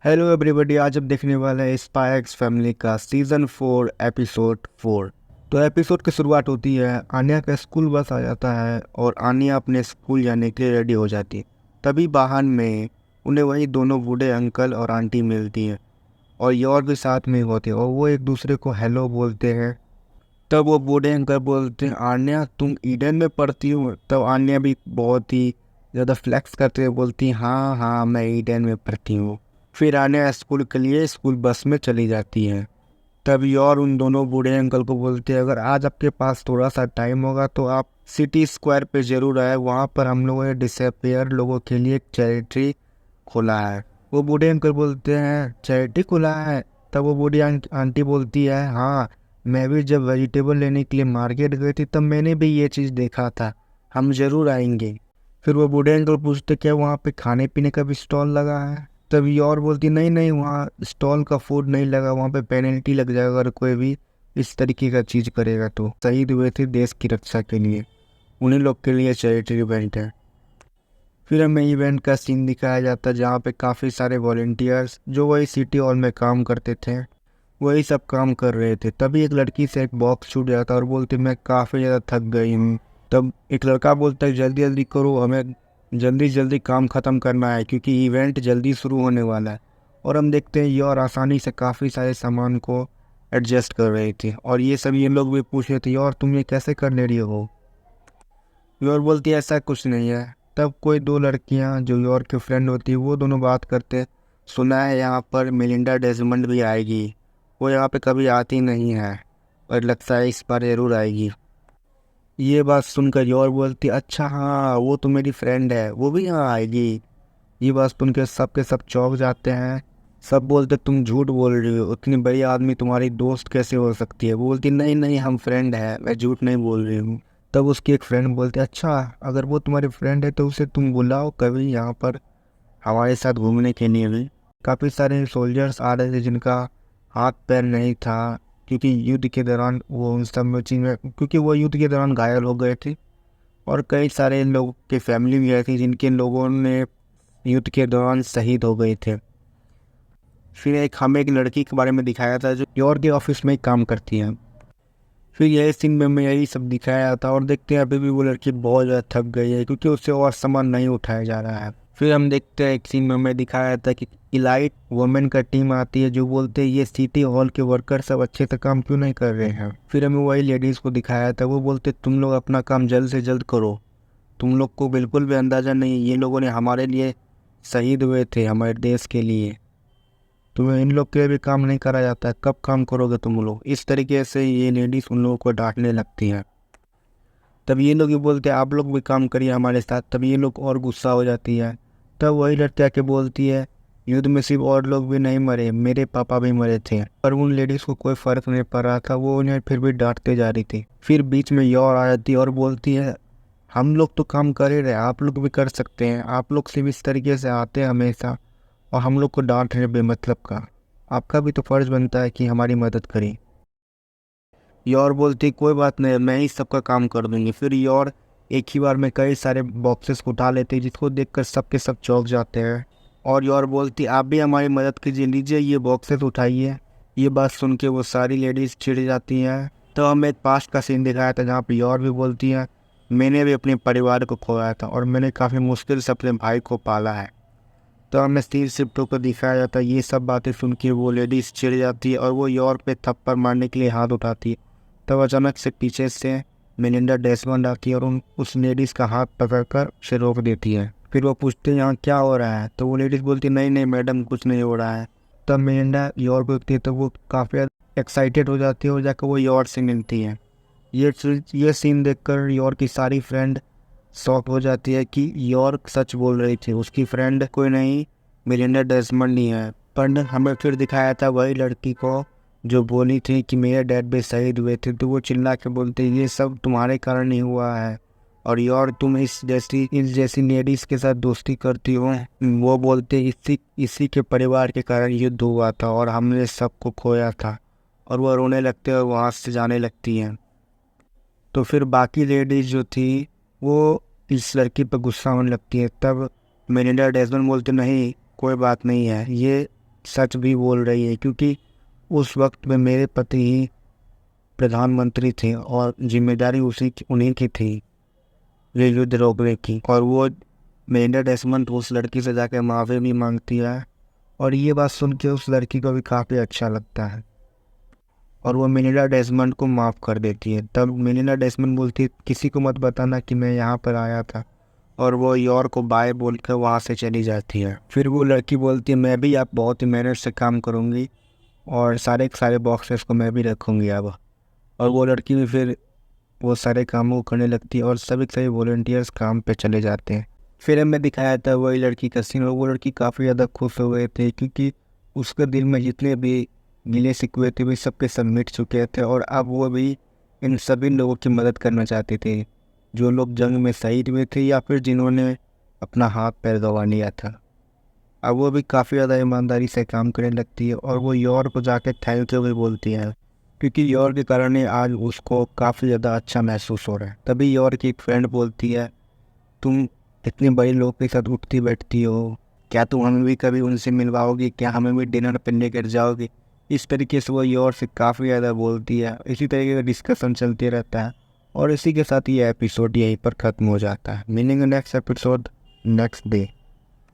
Hello everybody, आज हम देखने वाले हैं स्पाई एक्स फैमिली का सीज़न 4 एपिसोड 4। तो एपिसोड की शुरुआत होती है, आन्या का स्कूल बस आ जाता है और आन्या अपने स्कूल जाने के लिए रेडी हो जाती है। तभी वाहन में उन्हें वही दोनों बूढ़े अंकल और आंटी मिलती हैं और ये और भी साथ में होते हैं और वो एक दूसरे को हेलो बोलते हैं। तब वो बूढ़े अंकल बोलते हैं, आन्या तुम ईडन में पढ़ती हो? तब आन्या भी बहुत ही ज़्यादा फ्लेक्स करते हुए बोलती है, हाँ हाँ मैं ईडन में पढ़ती हूँ। फिर आन्या स्कूल के लिए स्कूल बस में चली जाती है। तभी और उन दोनों बूढ़े अंकल को बोलते हैं, अगर आज आपके पास थोड़ा सा टाइम होगा तो आप सिटी स्क्वायर पे ज़रूर आए, वहाँ पर हम लोगों ने डिसअपियर लोगों के लिए एक चैरिटी खोला है। वो बूढ़े अंकल बोलते हैं, चैरिटी खोला है? तब वो बूढ़ी आंटी बोलती है, हाँ मैं भी जब वेजिटेबल लेने के लिए मार्केट गई थी तब मैंने भी ये चीज़ देखा था, हम ज़रूर आएंगे। फिर वो बूढ़े अंकल पूछते, क्या वहाँ पे खाने पीने का भी स्टॉल लगा है? तभी और बोलती, नहीं नहीं वहाँ स्टॉल का फूड नहीं लगा, वहाँ पे पेनल्टी लग जाएगा अगर कोई भी इस तरीके का चीज़ करेगा। तो शहीद हुए थे देश की रक्षा के लिए, उन्हीं लोग के लिए चैरिटी इवेंट है। फिर हमें इवेंट का सीन दिखाया जाता है जहाँ पे काफ़ी सारे वॉलेंटियर्स जो वही सिटी हॉल में काम करते थे वही सब काम कर रहे थे। तभी एक लड़की से एक बॉक्स छूट जाता है और बोलती, मैं काफ़ी ज़्यादा थक गई हूँ। तब एक लड़का बोलता है, जल्दी जल्दी करो, हमें जल्दी जल्दी काम ख़त्म करना है क्योंकि इवेंट जल्दी शुरू होने वाला है। और हम देखते हैं ये और आसानी से काफ़ी सारे सामान को एडजस्ट कर रहे थे और ये सब ये लोग भी पूछ रहे थे, और तुम ये कैसे कर ले रही हो? योर बोलती है, ऐसा कुछ नहीं है। तब कोई दो लड़कियां जो योर की फ्रेंड होती है वो दोनों बात करते, सुना है यहाँ पर मेलिंडा डेजमंड भी आएगी, वो यहाँ पे कभी आती नहीं है और लगता है इस बार ज़रूर आएगी। ये बात सुनकर योर बोलती, अच्छा हाँ वो तो मेरी फ्रेंड है, वो भी यहाँ आएगी। ये बात सुन के सब चौंक जाते हैं। सब बोलते, तुम झूठ बोल रही हो, उतनी बड़ी आदमी तुम्हारी दोस्त कैसे हो सकती है? वो बोलती, नहीं नहीं हम फ्रेंड है, मैं झूठ नहीं बोल रही हूँ। तब उसकी एक फ्रेंड बोलती, अच्छा अगर वो तुम्हारी फ्रेंड है तो उसे तुम बुलाओ कभी यहाँ पर हमारे साथ घूमने के लिए भी। काफ़ी सारे सोल्जर्स आ रहे थे जिनका हाथ पैर नहीं था क्योंकि युद्ध के दौरान वो उन सब में चीज़ में क्योंकि वो युद्ध के दौरान घायल हो गए थे। और कई सारे लोग की फैमिली भी आई थी जिनके लोगों ने युद्ध के दौरान शहीद हो गए थे। फिर हमें एक लड़की के बारे में दिखाया था जो योर के ऑफिस में काम करती है। फिर यही सीन में हमें यही सब दिखाया था और देखते हैं अभी भी वो लड़की बहुत ज़्यादा थक गई है क्योंकि उससे और सामान नहीं उठाया जा रहा है। फिर हम देखते हैं एक सीन में हमें दिखाया था कि इलाइट वुमेन का टीम आती है जो बोलते हैं ये सिटी हॉल के वर्कर सब अच्छे से काम क्यों नहीं कर रहे हैं। फिर हमें वही लेडीज़ को दिखाया था, वो बोलते तुम लोग अपना काम जल्द से जल्द करो, तुम लोग को बिल्कुल भी अंदाज़ा नहीं, ये लोगों ने हमारे लिए शहीद हुए थे हमारे देश के लिए, तुम्हें इन लोग के भी काम नहीं करा जाता है, कब काम करोगे तुम लोग? इस तरीके से ये लेडीज़ उन लोगों को डांटने लगती हैं। तब ये लोग भी बोलते हैं आप लोग भी काम करिए हमारे साथ, तब ये लोग और गुस्सा हो जाती है। तब वही लड़की आके बोलती है, युद्ध में सिर्फ और लोग भी नहीं मरे, मेरे पापा भी मरे थे। पर उन लेडीज़ को कोई फ़र्क नहीं पड़ रहा था, वो उन्हें फिर भी डांटते जा रही थी। फिर बीच में योर आ जाती है और बोलती है, हम लोग तो काम कर ही रहे, आप लोग भी कर सकते हैं, आप लोग सिर्फ इस तरीके से आते हैं हमेशा और हम लोग को डांट रहे बेमतलब का, आपका भी तो फ़र्ज़ बनता है कि हमारी मदद करें। योर बोलती, कोई बात नहीं मैं ही सबका काम कर दूंगी। फिर योर एक ही बार में कई सारे बॉक्सेस उठा लेते हैं जिसको देखकर सबके सब चौंक जाते हैं। और योर बोलती, आप भी हमारी मदद कीजिए, लीजिए ये बॉक्सेस उठाइए। ये बात सुन के वो सारी लेडीज़ चिढ़ जाती हैं। तो हमें एक पास्ट का सीन दिखाया था जहाँ पे योर भी बोलती है, मैंने भी अपने परिवार को खोया था और मैंने काफ़ी मुश्किल से अपने भाई को पाला है। तो हमें स्टीव शिफ्टों को दिखाया जाता है। ये सब बातें सुन के वो लेडीज़ चिढ़ जाती है और वो योर पे थप्पड़ मारने के लिए हाथ उठाती है। तब अचानक से पीछे से मेलिंडा डेसमंड आती है और उस लेडीज़ का हाथ पकड़कर उसे रोक देती है। फिर वो पूछते हैं यहाँ क्या हो रहा है? तो वो लेडीज़ बोलती है, नहीं नहीं मैडम कुछ नहीं हो रहा है। तब मेलिंडा योर को देखती है तो वो काफ़ी एक्साइटेड हो जाती है और जाकर वो योर से मिलती है। ये सीन देखकर योर की सारी फ्रेंड शॉक हो जाती है कि यॉर्क सच बोल रही थी, उसकी फ्रेंड कोई नहीं मेलिंडा डेसमंड नहीं है। पर हमें फिर दिखाया था वही लड़की को जो बोली थी कि मेरे डैड भी शहीद हुए थे। तो वो चिल्ला के बोलते ये सब तुम्हारे कारण ही हुआ है और यॉर तुम इस जैसी लेडीज़ के साथ दोस्ती करती हो। वो बोलते इसी के परिवार के कारण युद्ध हुआ था और हमने सबको खोया था। और वह रोने लगते और वहाँ से जाने लगती हैं। तो फिर बाकी लेडीज जो थी वो इस लड़की पर गुस्सा होने लगती है। तब मेलिंडा डेसमंड बोलते, नहीं कोई बात नहीं है, ये सच भी बोल रही है, क्योंकि उस वक्त में मेरे पति ही प्रधानमंत्री थे और जिम्मेदारी उन्हीं की थी ये युद्ध रोकने की। और वो मेलिंडा डेसमंड उस लड़की से जाकर माफ़ी भी मांगती है, और ये बात सुन के उस लड़की को भी काफ़ी अच्छा लगता है और वो मेलिंडा डेसमंड को माफ़ कर देती है। तब मेलिंडा डेसमंड बोलती है किसी को मत बताना कि मैं यहाँ पर आया था, और वो यॉर को बाय बोल कर वहाँ से चली जाती है। फिर वो लड़की बोलती है मैं भी आप बहुत ही मेहनत से काम करूँगी और सारे के सारे बॉक्सेस को मैं भी रखूँगी अब। और वो लड़की भी फिर वो सारे कामों को करने लगती है और सभी के सभी वॉलंटियर्स काम पे चले जाते हैं। फिल्म में दिखाया था वही लड़की का सीन, और वो लड़की काफ़ी ज़्यादा खुश हो गए थे, क्योंकि उसके दिल में जितने भी गिले शिकवे थे वे सबके सब मिट चुके थे, और अब वो भी इन सभी लोगों की मदद करना चाहते थे जो लोग जंग में शहीद हुए थे या फिर जिन्होंने अपना हाथ पैर गंवा लिया था। अब वो भी काफ़ी ज़्यादा ईमानदारी से काम करने लगती है और वो यॉर को जाके थैंक यू भी बोलती है, क्योंकि यॉर के कारण ही आज उसको काफ़ी ज़्यादा अच्छा महसूस हो रहा है। तभी यॉर की एक फ्रेंड बोलती है तुम इतने बड़े लोगों के साथ उठती बैठती हो, क्या तुम हमें भी कभी उनसे मिलवाओगी, क्या हमें भी डिनर पर लेकर जाओगी। इस तरीके से वो यॉर से काफ़ी ज़्यादा बोलती है। इसी तरीके का डिस्कशन चलते रहता है और इसी के साथ ये एपिसोड यहीं पर ख़त्म हो जाता है। मिलेंगे नेक्स्ट एपिसोड नेक्स्ट डे।